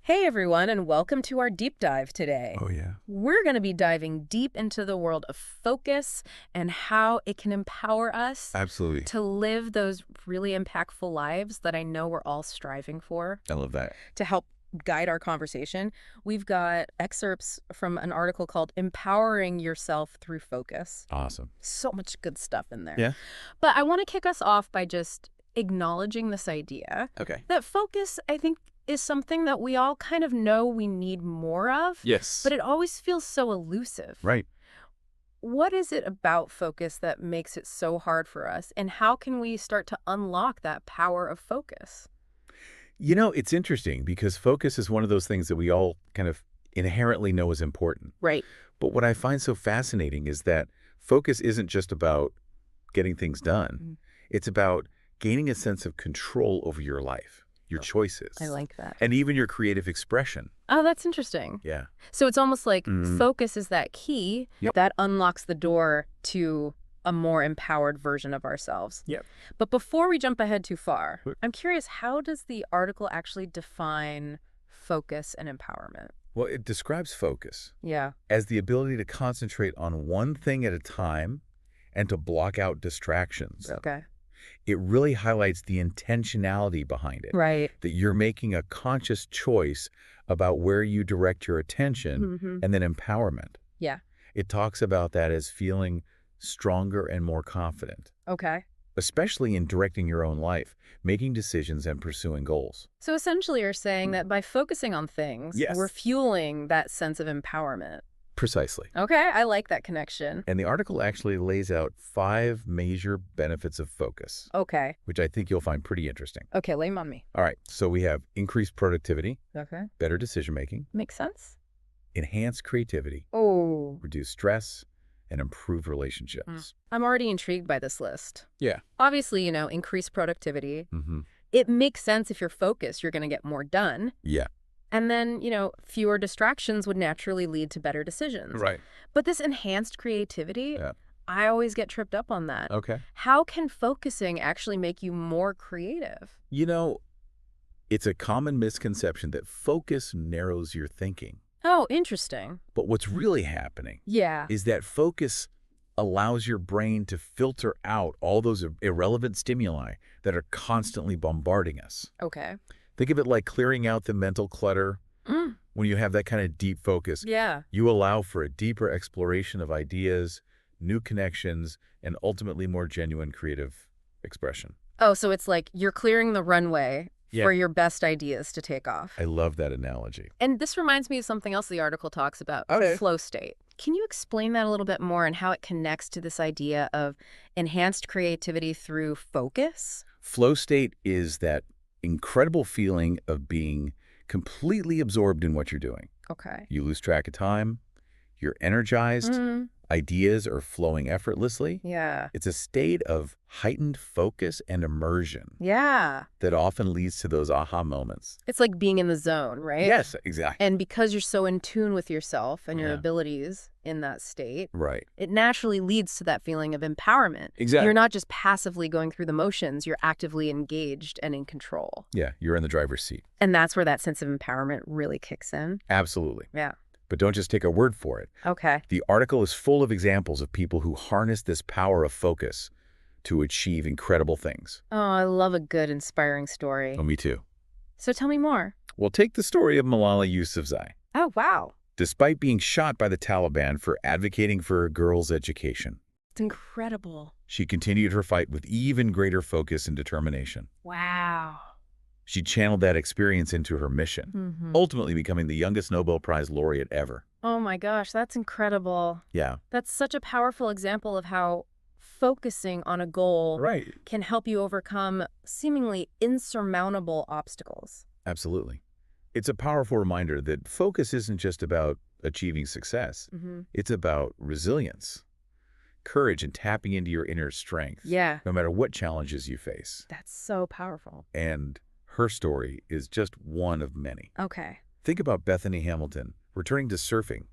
Hey everyone, and welcome to our deep dive today. Oh, yeah. We're going to be diving deep into the world of focus and how it can empower us Absolutely. to live those really impactful lives that I know we're all striving for. I love that. To help guide our conversation, we've got excerpts from an article called Empowering Yourself Through Focus. Awesome. So much good stuff in there. Yeah. But I want to kick us off by just acknowledging this idea Okay. that focus, I think, is something that we all kind of know we need more of, Yes. but it always feels so elusive. Right. What is it about focus that makes it so hard for us, and how can we start to unlock that power of focus? You know, it's interesting because focus is one of those things that we all kind of inherently know is important. Right. But what I find so fascinating is that focus isn't just about getting things done. Mm. It's about gaining a sense of control over your life, your choices, I like that. and even your creative expression. Oh, that's interesting. Yeah. So it's almost like Mhm. focus is that key Yep. that unlocks the door to a more empowered version of ourselves. Yep. But before we jump ahead too far, Sure. I'm curious, how does the article actually define focus and empowerment? Well, it describes focus Yeah. as the ability to concentrate on one thing at a time and to block out distractions. Okay. It really highlights the intentionality behind it, Right. that you're making a conscious choice about where you direct your attention Mm-hmm. and then empowerment. Yeah. It talks about that as feeling stronger and more confident, Okay. especially in directing your own life, making decisions and pursuing goals. So essentially you're saying that by focusing on things, Yes. we're fueling that sense of empowerment. Precisely. Okay, I like that connection. And the article actually lays out 5 major benefits of focus, Okay. which I think you'll find pretty interesting. Okay, lay 'em on me. All right, so we have increased productivity, Okay. better decision-making, Makes sense? enhanced creativity, Oh. reduce stress, and improve relationships. I'm already intrigued by this list. Yeah. Obviously, increased productivity. Mm-hmm. It makes sense if you're focused, you're going to get more done. Yeah. And then, fewer distractions would naturally lead to better decisions. Right. But this enhanced creativity, Yeah. I always get tripped up on that. Okay. How can focusing actually make you more creative? You know, it's a common misconception that focus narrows your thinking. Oh, interesting. But what's really happening Yeah. is that focus allows your brain to filter out all those irrelevant stimuli that are constantly bombarding us. Okay. Think of it like clearing out the mental clutter. Mm. When you have that kind of deep focus, Yeah. you allow for a deeper exploration of ideas, new connections, and ultimately more genuine creative expression. Oh, so it's like you're clearing the runway Yeah. for your best ideas to take off. I love that analogy. And this reminds me of something else the article talks about, Okay. flow state. Can you explain that a little bit more and how it connects to this idea of enhanced creativity through focus? Flow state is that incredible feeling of being completely absorbed in what you're doing. Okay. You lose track of time, you're energized, Mm, ideas are flowing effortlessly. yeah. It's a state of heightened focus and immersion Yeah. that often leads to those aha moments. It's like being in the zone, right? Yes, exactly. And because you're so in tune with yourself and your Yeah. abilities in that state, Right. it naturally leads to that feeling of empowerment. Exactly. You're not just passively going through the motions, you're actively engaged and in control. Yeah, you're in the driver's seat. And that's where that sense of empowerment really kicks in. Absolutely. Yeah. But don't just take our word for it. Okay. The article is full of examples of people who harness this power of focus to achieve incredible things. Oh, I love a good, inspiring story. Oh, me too. So tell me more. Well, take the story of Malala Yousafzai. Oh, wow. Despite being shot by the Taliban for advocating for a girl's education, It's incredible. she continued her fight with even greater focus and determination. Wow. She channeled that experience into her mission, Mm-hmm. ultimately becoming the youngest Nobel Prize laureate ever. Oh my gosh, that's incredible. Yeah. That's such a powerful example of how focusing on a goal Right. can help you overcome seemingly insurmountable obstacles. Absolutely. It's a powerful reminder that focus isn't just about achieving success. Mm-hmm. It's about resilience, courage, and tapping into your inner strength, Yeah, no matter what challenges you face. that's so powerful. And her story is just one of many. Okay. Think about Bethany Hamilton returning to surfing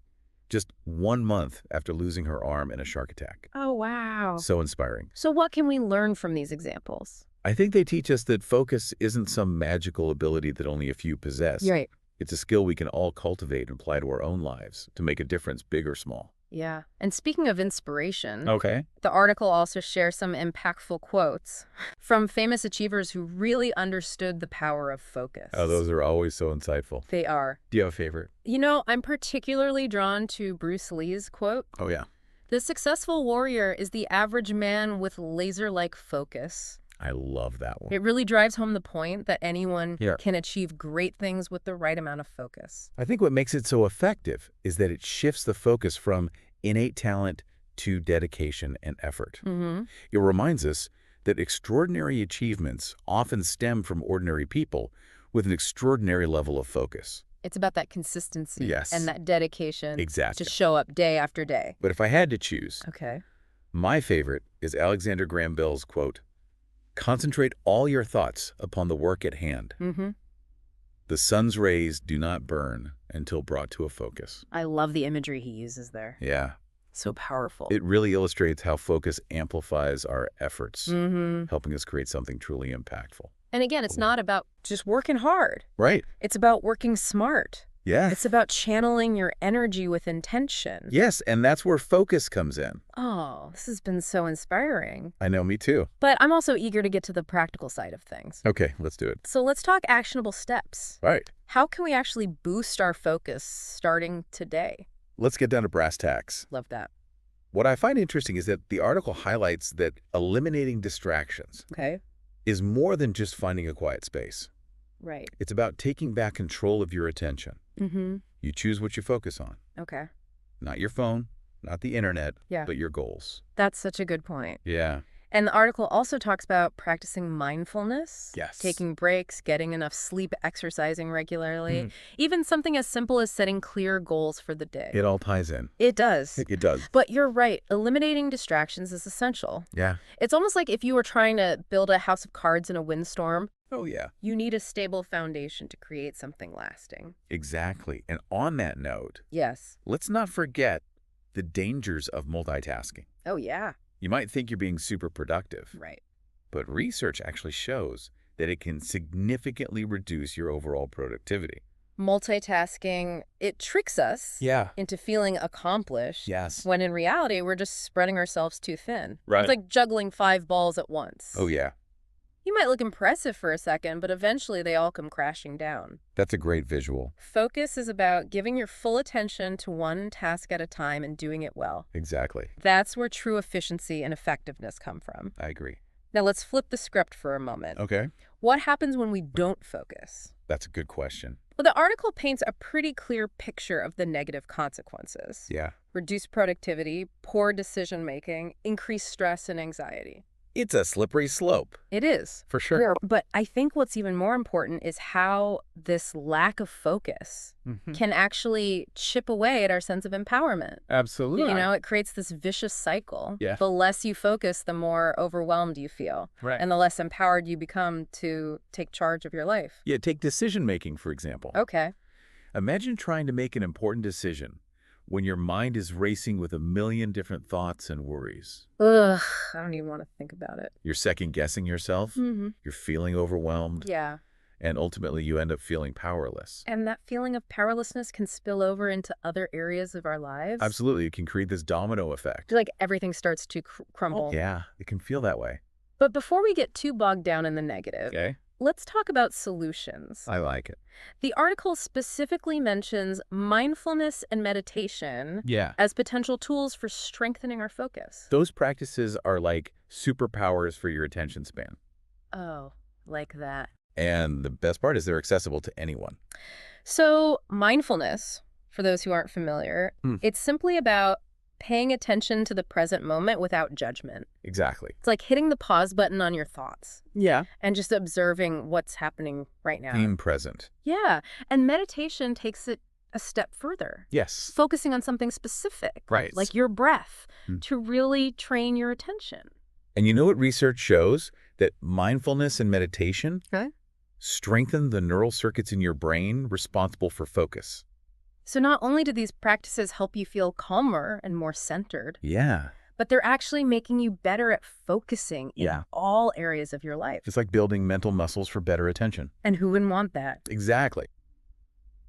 just 1 month after losing her arm in a shark attack. Oh, wow. So inspiring. So what can we learn from these examples? I think they teach us that focus isn't some magical ability that only a few possess. Right. It's a skill we can all cultivate and apply to our own lives to make a difference, big or small. Yeah. And speaking of inspiration, Okay. the article also shares some impactful quotes from famous achievers who really understood the power of focus. Oh, those are always so insightful. They are. Do you have a favorite? You know, I'm particularly drawn to Bruce Lee's quote. Oh, yeah. The successful warrior is the average man with laser-like focus. I love that one. It really drives home the point that anyone Yeah. can achieve great things with the right amount of focus. I think what makes it so effective is that it shifts the focus from innate talent to dedication and effort. Mm-hmm. It reminds us that extraordinary achievements often stem from ordinary people with an extraordinary level of focus. It's about that consistency Yes. and that dedication Exactly. to show up day after day. But if I had to choose, Okay. my favorite is Alexander Graham Bell's quote, "Concentrate all your thoughts upon the work at hand. Mm-hmm. The sun's rays do not burn until brought to a focus." I love the imagery he uses there. Yeah, So powerful. it really illustrates how focus amplifies our efforts, Mm-hmm. helping us create something truly impactful. And again, it's not about just working hard. Right. It's about working smart. Yeah. It's about channeling your energy with intention. Yes, and that's where focus comes in. Oh, this has been so inspiring. I know, me too. But I'm also eager to get to the practical side of things. Okay, let's do it. So let's talk actionable steps. All right, How can we actually boost our focus starting today? let's get down to brass tacks. Love that. What I find interesting is that the article highlights that eliminating distractions Okay. is more than just finding a quiet space. Right. It's about taking back control of your attention. Mm-hmm. You choose what you focus on. Okay. Not your phone, not the internet, Yeah. but your goals. That's such a good point. Yeah. And the article also talks about practicing mindfulness, Yes. taking breaks, getting enough sleep, exercising regularly, Mhm. even something as simple as setting clear goals for the day. It all ties in. It does. It does. But you're right, eliminating distractions is essential. Yeah. It's almost like if you were trying to build a house of cards in a windstorm, Oh, yeah. you need a stable foundation to create something lasting. Exactly. And on that note, Yes. let's not forget the dangers of multitasking. Oh, yeah. You might think you're being super productive, Right. but research actually shows that it can significantly reduce your overall productivity. Multitasking, it tricks us Yeah. into feeling accomplished. Yes. When in reality, we're just spreading ourselves too thin. Right. It's like juggling 5 balls at once. Oh, yeah. You might look impressive for a second, but eventually they all come crashing down. That's a great visual. Focus is about giving your full attention to one task at a time and doing it well. Exactly. That's where true efficiency and effectiveness come from. I agree. Now let's flip the script for a moment. Okay. What happens when we don't focus? That's a good question. Well, the article paints a pretty clear picture of the negative consequences. Yeah. Reduced productivity, poor decision-making, increased stress and anxiety. It's a slippery slope. It is. For sure. But I think what's even more important is how this lack of focus can actually chip away at our sense of empowerment. Absolutely. You know, it creates this vicious cycle. Yeah. The less you focus, the more overwhelmed you feel. Right. And the less empowered you become to take charge of your life. Yeah, take decision-making, for example. Okay. Imagine trying to make an important decision when your mind is racing with a million different thoughts and worries. Ugh, I don't even want to think about it. You're second-guessing yourself, Mm-hmm. you're feeling overwhelmed, Yeah. and ultimately you end up feeling powerless. And that feeling of powerlessness can spill over into other areas of our lives. Absolutely, it can create this domino effect. Like everything starts to crumble. Yeah, it can feel that way. But before we get too bogged down in the negative, Okay, let's talk about solutions. I like it. The article specifically mentions mindfulness and meditation Yeah. as potential tools for strengthening our focus. Those practices are like superpowers for your attention span. Oh, like that. And the best part is they're accessible to anyone. So mindfulness, for those who aren't familiar, Hmm. it's simply about paying attention to the present moment without judgment. Exactly. It's like hitting the pause button on your thoughts Yeah. and just observing what's happening right now. Being present. Yeah. And meditation takes it a step further, Yes. focusing on something specific, Right. like your breath, Hmm. to really train your attention. And you know what research shows? That mindfulness and meditation Okay. strengthen the neural circuits in your brain responsible for focus. So not only do these practices help you feel calmer and more centered, Yeah. but they're actually making you better at focusing in Yeah. all areas of your life. It's like building mental muscles for better attention. And who wouldn't want that? Exactly.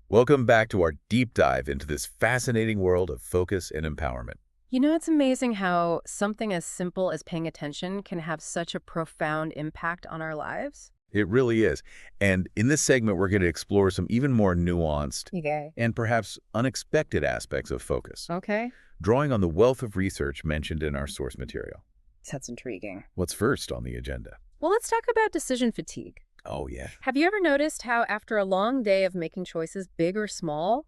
Welcome back to our deep dive into this fascinating world of focus and empowerment. You know, it's amazing how something as simple as paying attention can have such a profound impact on our lives. It really is. And in this segment, we're going to explore some even more nuanced Okay. and perhaps unexpected aspects of focus, Okay. drawing on the wealth of research mentioned in our source material. That's intriguing. What's first on the agenda? Well, let's talk about decision fatigue. Oh, yeah. Have you ever noticed how after a long day of making choices, big or small,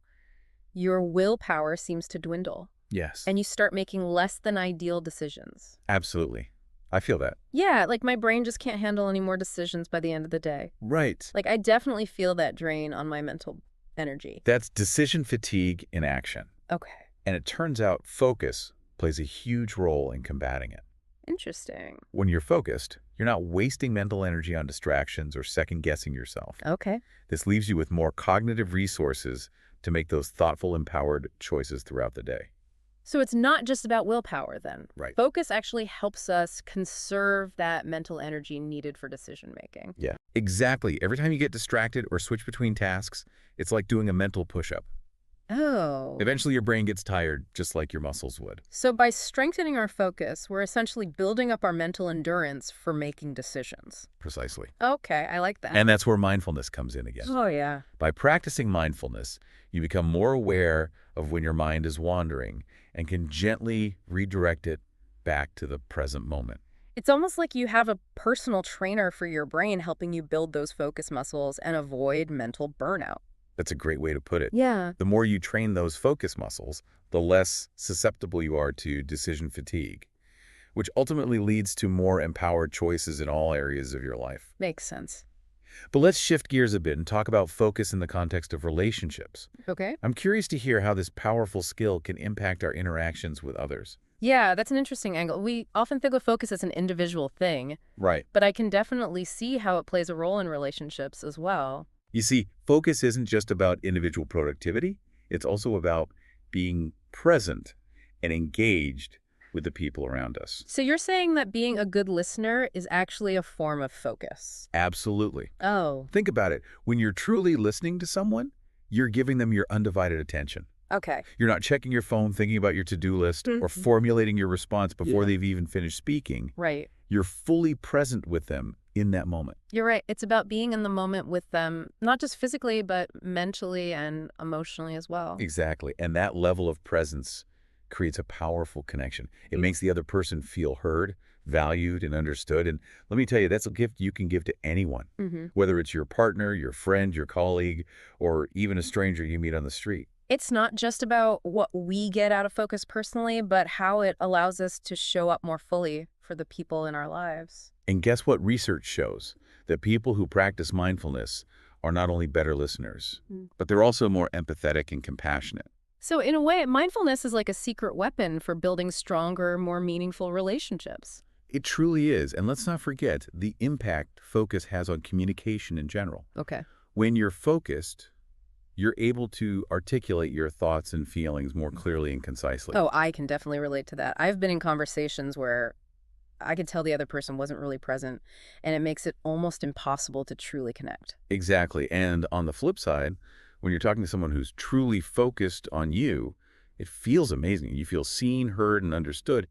your willpower seems to dwindle Yes, and you start making less than ideal decisions? absolutely. I feel that. Yeah, like my brain just can't handle any more decisions by the end of the day. Right. Like I definitely feel that drain on my mental energy. That's decision fatigue in action. Okay. And it turns out focus plays a huge role in combating it. Interesting. When you're focused, you're not wasting mental energy on distractions or second-guessing yourself. Okay. This leaves you with more cognitive resources to make those thoughtful, empowered choices throughout the day. So it's not just about willpower then. Right. Focus actually helps us conserve that mental energy needed for decision making. Yeah. Exactly. Every time you get distracted or switch between tasks, it's like doing a mental push-up. Oh. Eventually, your brain gets tired, just like your muscles would. So by strengthening our focus, we're essentially building up our mental endurance for making decisions. Precisely. Okay, I like that. And that's where mindfulness comes in again. Oh, yeah. By practicing mindfulness, you become more aware of when your mind is wandering and can gently redirect it back to the present moment. It's almost like you have a personal trainer for your brain helping you build those focus muscles and avoid mental burnout. That's a great way to put it. Yeah. The more you train those focus muscles, the less susceptible you are to decision fatigue, which ultimately leads to more empowered choices in all areas of your life. Makes sense. But let's shift gears a bit and talk about focus in the context of relationships. Okay. I'm curious to hear how this powerful skill can impact our interactions with others. Yeah, that's an interesting angle. We often think of focus as an individual thing, Right. but I can definitely see how it plays a role in relationships as well. You see, focus isn't just about individual productivity. It's also about being present and engaged with the people around us. So you're saying that being a good listener is actually a form of focus? Absolutely. Oh, Think about it. When you're truly listening to someone, you're giving them your undivided attention. okay. You're not checking your phone, thinking about your to-do list, or Mhm. formulating your response before Yeah. they've even finished speaking. Right. You're fully present with them in that moment. You're right. It's about being in the moment with them, not just physically, but mentally and emotionally as well. Exactly. And that level of presence creates a powerful connection. It makes the other person feel heard, valued, and understood. And let me tell you, that's a gift you can give to anyone, Hmm. whether it's your partner, your friend, your colleague, or even a stranger you meet on the street. It's not just about what we get out of focus personally, but how it allows us to show up more fully for the people in our lives. And guess what research shows? That people who practice mindfulness are not only better listeners, Mm. but they're also more empathetic and compassionate. So in a way, mindfulness is like a secret weapon for building stronger, more meaningful relationships. It truly is. And let's not forget the impact focus has on communication in general. Okay. When you're focused, you're able to articulate your thoughts and feelings more clearly and concisely. Oh, I can definitely relate to that. I've been in conversations where I could tell the other person wasn't really present, and it makes it almost impossible to truly connect. Exactly. And on the flip side, when you're talking to someone who's truly focused on you, it feels amazing. You feel seen, heard, and understood.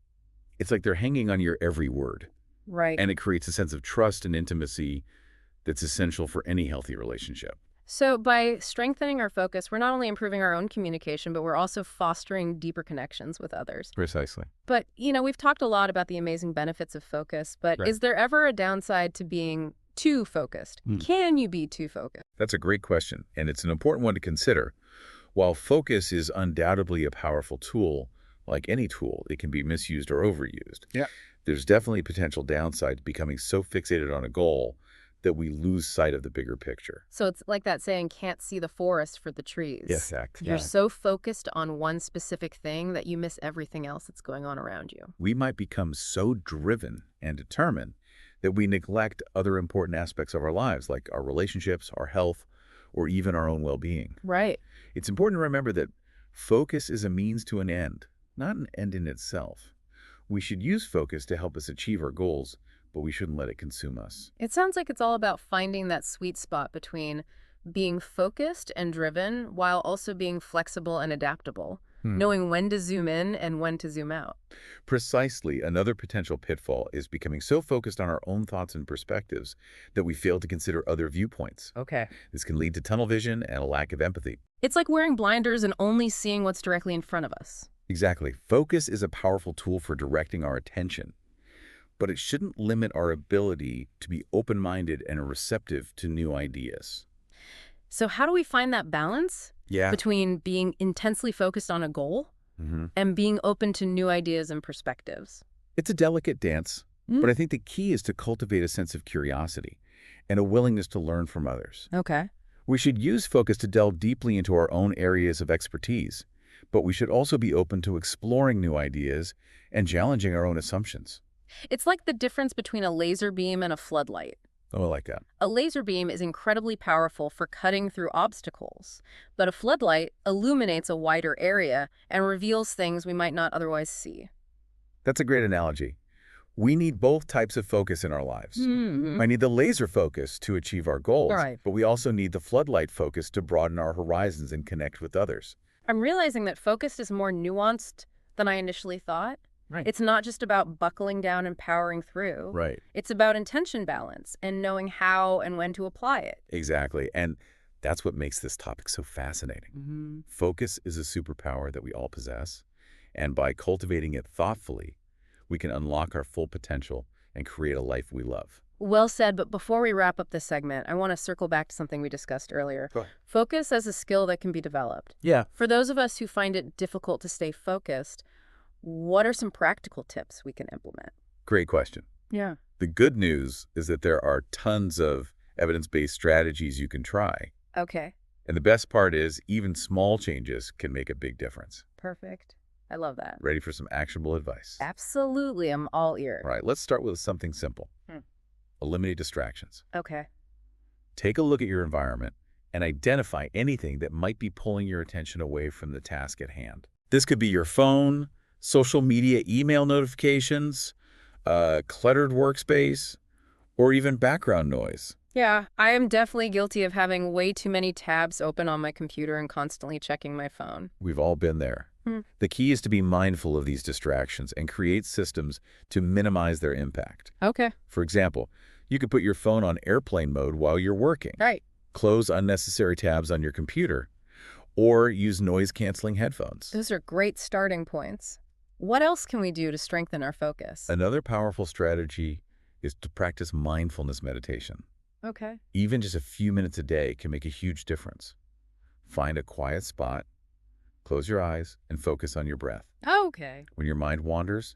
It's like they're hanging on your every word. Right. And it creates a sense of trust and intimacy that's essential for any healthy relationship. So by strengthening our focus, we're not only improving our own communication, but we're also fostering deeper connections with others. Precisely. But, we've talked a lot about the amazing benefits of focus, but Right. is there ever a downside to being too focused? Can you be too focused? That's a great question, and it's an important one to consider. While focus is undoubtedly a powerful tool, like any tool, it can be misused or overused. Yeah. There's definitely potential downside to becoming so fixated on a goal that we lose sight of the bigger picture. So it's like that saying, can't see the forest for the trees. Exactly. You're so focused on one specific thing that you miss everything else that's going on around you. We might become so driven and determined that we neglect other important aspects of our lives, like our relationships, our health, or even our own well-being. Right. It's important to remember that focus is a means to an end, not an end in itself. We should use focus to help us achieve our goals, but we shouldn't let it consume us. It sounds like it's all about finding that sweet spot between being focused and driven while also being flexible and adaptable, Hmm. knowing when to zoom in and when to zoom out. Precisely, another potential pitfall is becoming so focused on our own thoughts and perspectives that we fail to consider other viewpoints. Okay. This can lead to tunnel vision and a lack of empathy. It's like wearing blinders and only seeing what's directly in front of us. Exactly. Focus is a powerful tool for directing our attention, but it shouldn't limit our ability to be open-minded and receptive to new ideas. So how do we find that balance Yeah. between being intensely focused on a goal and being open to new ideas and perspectives? It's a delicate dance, but I think the key is to cultivate a sense of curiosity and a willingness to learn from others. Okay. We should use focus to delve deeply into our own areas of expertise, but we should also be open to exploring new ideas and challenging our own assumptions. It's like the difference between a laser beam and a floodlight. Oh, I like that. A laser beam is incredibly powerful for cutting through obstacles, but a floodlight illuminates a wider area and reveals things we might not otherwise see. That's a great analogy. We need both types of focus in our lives. Mm-hmm. I need the laser focus to achieve our goals, Right. but we also need the floodlight focus to broaden our horizons and connect with others. I'm realizing that focus is more nuanced than I initially thought. Right. It's not just about buckling down and powering through. Right. It's about intention balance and knowing how and when to apply it. Exactly. And that's what makes this topic so fascinating. Focus is a superpower that we all possess, and by cultivating it thoughtfully, we can unlock our full potential and create a life we love. Well said, but before we wrap up this segment, I want to circle back to something we discussed earlier. Go ahead. Focus as a skill that can be developed. Yeah. For those of us who find it difficult to stay focused, what are some practical tips we can implement? Great question. Yeah. The good news is that there are tons of evidence-based strategies you can try. Okay. And the best part is even small changes can make a big difference. Perfect. I love that. Ready for some actionable advice? Absolutely. I'm all ear. All right, let's start with something simple. Hmm. Eliminate distractions. Okay. Take a look at your environment and identify anything that might be pulling your attention away from the task at hand. This could be your phone, social media email notifications, a cluttered workspace, or even background noise. Yeah, I am definitely guilty of having way too many tabs open on my computer and constantly checking my phone. We've all been there. The key is to be mindful of these distractions and create systems to minimize their impact. Okay. For example, you could put your phone on airplane mode while you're working, Right. close unnecessary tabs on your computer, or use noise-canceling headphones. Those are great starting points. What else can we do to strengthen our focus? Another powerful strategy is to practice mindfulness meditation. Okay. Even just a few minutes a day can make a huge difference. Find a quiet spot, close your eyes, and focus on your breath. Okay. When your mind wanders,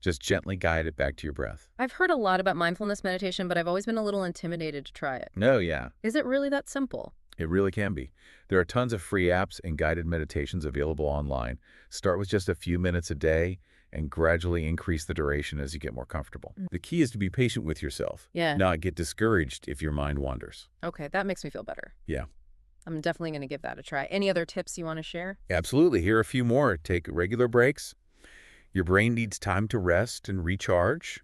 just gently guide it back to your breath. I've heard a lot about mindfulness meditation, but I've always been a little intimidated to try it. No, yeah, Is it really that simple? it really can be. There are tons of free apps and guided meditations available online. Start with just a few minutes a day and gradually increase the duration as you get more comfortable. The key is to be patient with yourself, Yeah. not get discouraged if your mind wanders. Okay, that makes me feel better. Yeah. I'm definitely going to give that a try. Any other tips you want to share? Absolutely. Here are a few more. Take regular breaks. Your brain needs time to rest and recharge.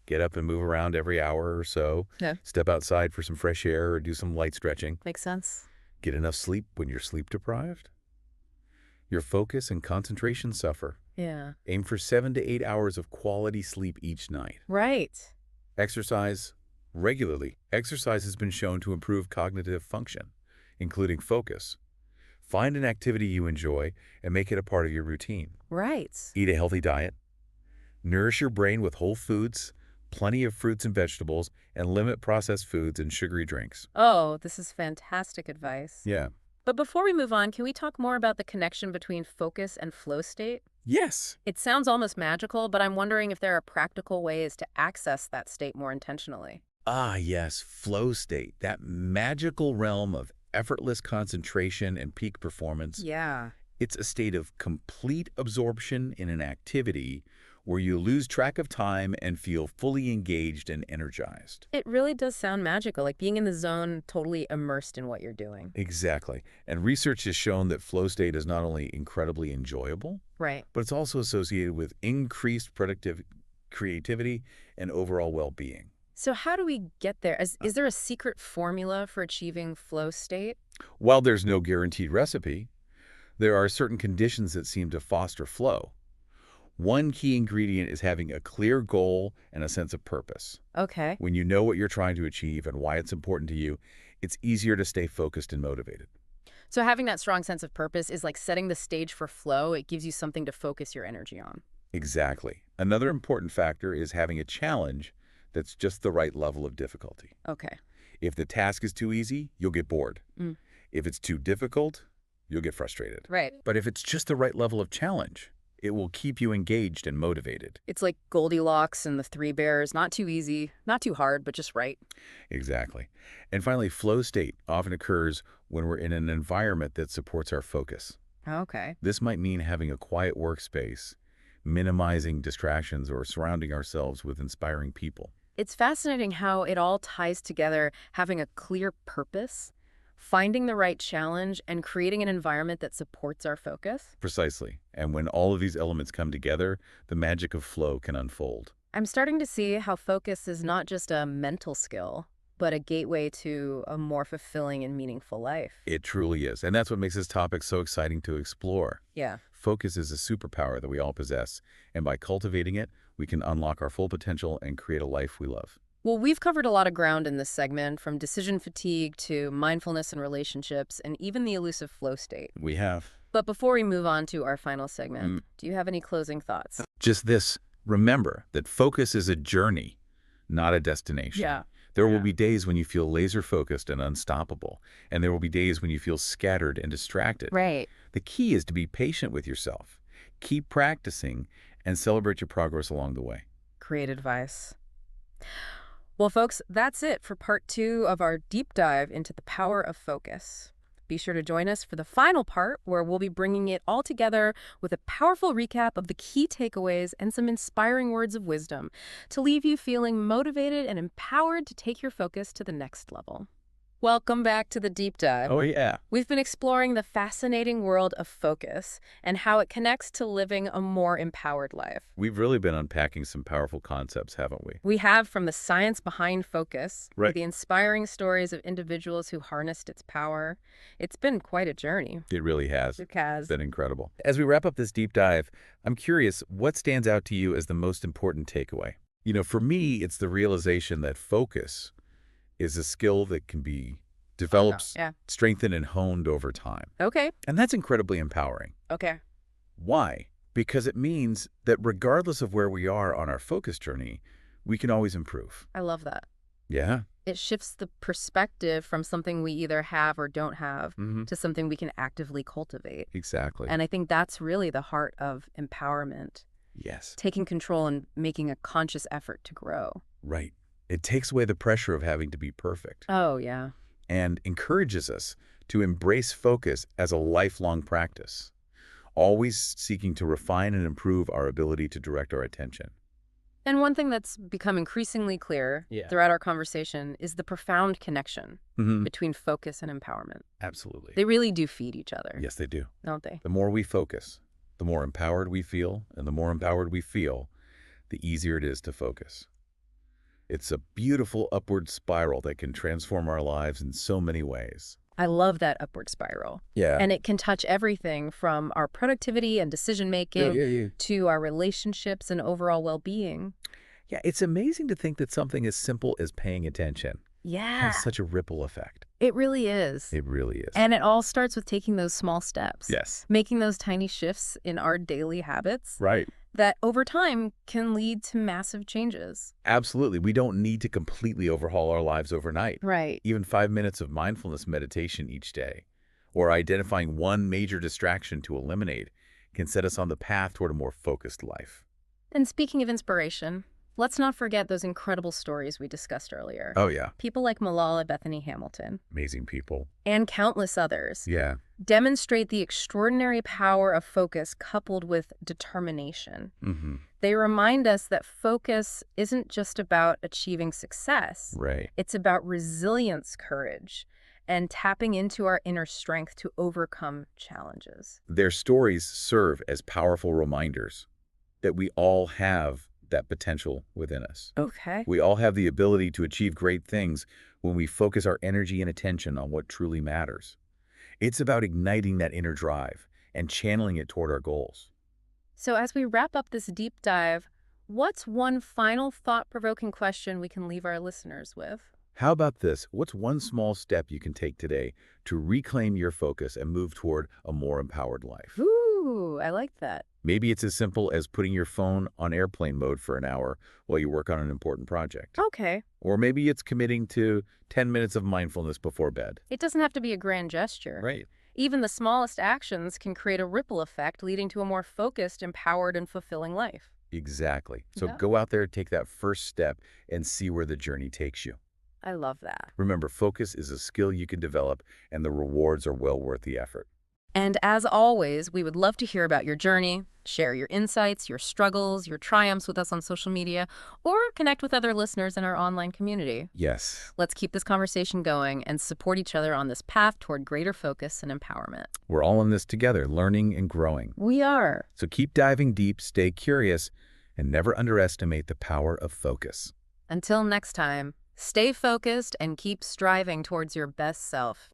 Get up and move around every hour or so. Yeah. Step outside for some fresh air or do some light stretching. Makes sense. Get enough sleep when you're sleep deprived. Your focus and concentration suffer. Yeah. Aim for 7 to 8 hours of quality sleep each night. Right. Exercise regularly. Exercise has been shown to improve cognitive function, including focus. Find an activity you enjoy and make it a part of your routine. Right. Eat a healthy diet. Nourish your brain with whole foods, plenty of fruits and vegetables, and limit processed foods and sugary drinks. Oh, this is fantastic advice. Yeah. But before we move on, can we talk more about the connection between focus and flow state? Yes. It sounds almost magical, but I'm wondering if there are practical ways to access that state more intentionally. Ah, yes, flow state, that magical realm of effortless concentration and peak performance. Yeah. It's a state of complete absorption in an activity where you lose track of time and feel fully engaged and energized. It really does sound magical, like being in the zone, totally immersed in what you're doing. Exactly. And research has shown that flow state is not only incredibly enjoyable, Right. but it's also associated with increased creativity and overall well-being. So how do we get there? Is there a secret formula for achieving flow state? While there's no guaranteed recipe, there are certain conditions that seem to foster flow. One key ingredient is having a clear goal and a sense of purpose. Okay. When you know what you're trying to achieve and why it's important to you, it's easier to stay focused and motivated. So having that strong sense of purpose is like setting the stage for flow. It gives you something to focus your energy on. Exactly. Another important factor is having a challenge that's just the right level of difficulty. Okay. If the task is too easy, you'll get bored. Mm. If it's too difficult, you'll get frustrated. Right. But if it's just the right level of challenge, it will keep you engaged and motivated. It's like Goldilocks and the Three Bears. Not too easy, not too hard, but just right. Exactly. And finally, flow state often occurs when we're in an environment that supports our focus. Okay. This might mean having a quiet workspace, minimizing distractions, or surrounding ourselves with inspiring people. It's fascinating how it all ties together, having a clear purpose, finding the right challenge, and creating an environment that supports our focus. Precisely. And when all of these elements come together, the magic of flow can unfold. I'm starting to see how focus is not just a mental skill, but a gateway to a more fulfilling and meaningful life. It truly is. And that's what makes this topic so exciting to explore. Yeah. Focus is a superpower that we all possess, and by cultivating it, we can unlock our full potential and create a life we love. Well, we've covered a lot of ground in this segment, from decision fatigue to mindfulness and relationships, and even the elusive flow state. We have. But before we move on to our final segment, do you have any closing thoughts? Just this, remember that focus is a journey, not a destination. There will be days when you feel laser focused and unstoppable, and there will be days when you feel scattered and distracted. Right. The key is to be patient with yourself, keep practicing, and celebrate your progress along the way. Great advice. Well, folks, that's it for part 2 of our deep dive into the power of focus. Be sure to join us for the final part, where we'll be bringing it all together with a powerful recap of the key takeaways and some inspiring words of wisdom to leave you feeling motivated and empowered to take your focus to the next level. Welcome back to the deep dive. Oh, yeah. We've been exploring the fascinating world of focus and how it connects to living a more empowered life. We've really been unpacking some powerful concepts, haven't we? We have, from the science behind focus, Right. to the inspiring stories of individuals who harnessed its power. It's been quite a journey. It really has. It has. It's been incredible. As we wrap up this deep dive, I'm curious, what stands out to you as the most important takeaway? For me, it's the realization that focus is a skill that can be developed, Yeah. strengthened, and honed over time. Okay. And that's incredibly empowering. Okay. Why? Because it means that regardless of where we are on our focus journey, we can always improve. I love that. Yeah. It shifts the perspective from something we either have or don't have to something we can actively cultivate. Exactly. And I think that's really the heart of empowerment, Yes. taking control and making a conscious effort to grow. Right. It takes away the pressure of having to be perfect Oh, yeah. and encourages us to embrace focus as a lifelong practice, always seeking to refine and improve our ability to direct our attention. And one thing that's become increasingly clear throughout our conversation is the profound connection between focus and empowerment. Absolutely. They really do feed each other, Yes, they do. don't they? The more we focus, the more empowered we feel, and the more empowered we feel, the easier it is to focus. It's a beautiful upward spiral that can transform our lives in so many ways. I love that upward spiral. Yeah. And it can touch everything from our productivity and decision-making to our relationships and overall well-being. Yeah, it's amazing to think that something as simple as paying attention Yeah, has such a ripple effect. it really is. It really is. And it all starts with taking those small steps. Yes. Making those tiny shifts in our daily habits Right. that over time can lead to massive changes. Absolutely. We don't need to completely overhaul our lives overnight. Right. Even 5 minutes of mindfulness meditation each day, or identifying one major distraction to eliminate, can set us on the path toward a more focused life. And speaking of inspiration, let's not forget those incredible stories we discussed earlier. Oh, yeah. People like Malala Bethany Hamilton Amazing people. and countless others Yeah. demonstrate the extraordinary power of focus coupled with determination. They remind us that focus isn't just about achieving success. Right. It's about resilience, courage, and tapping into our inner strength to overcome challenges. Their stories serve as powerful reminders that we all have that potential within us. Okay. We all have the ability to achieve great things when we focus our energy and attention on what truly matters. It's about igniting that inner drive and channeling it toward our goals. So as we wrap up this deep dive, what's one final thought-provoking question we can leave our listeners with? How about this? What's one small step you can take today to reclaim your focus and move toward a more empowered life? Ooh, I like that. Maybe it's as simple as putting your phone on airplane mode for an hour while you work on an important project. Okay. Or maybe it's committing to 10 minutes of mindfulness before bed. It doesn't have to be a grand gesture. Right. Even the smallest actions can create a ripple effect, leading to a more focused, empowered, and fulfilling life. Exactly. So Yeah. go out there, take that first step, and see where the journey takes you. I love that. Remember, focus is a skill you can develop, and the rewards are well worth the effort. And as always, we would love to hear about your journey, share your insights, your struggles, your triumphs with us on social media, or connect with other listeners in our online community. Yes, Let's keep this conversation going and support each other on this path toward greater focus and empowerment. we're all in this together, learning and growing. We are. So keep diving deep, stay curious, and never underestimate the power of focus. Until next time, stay focused and keep striving towards your best self.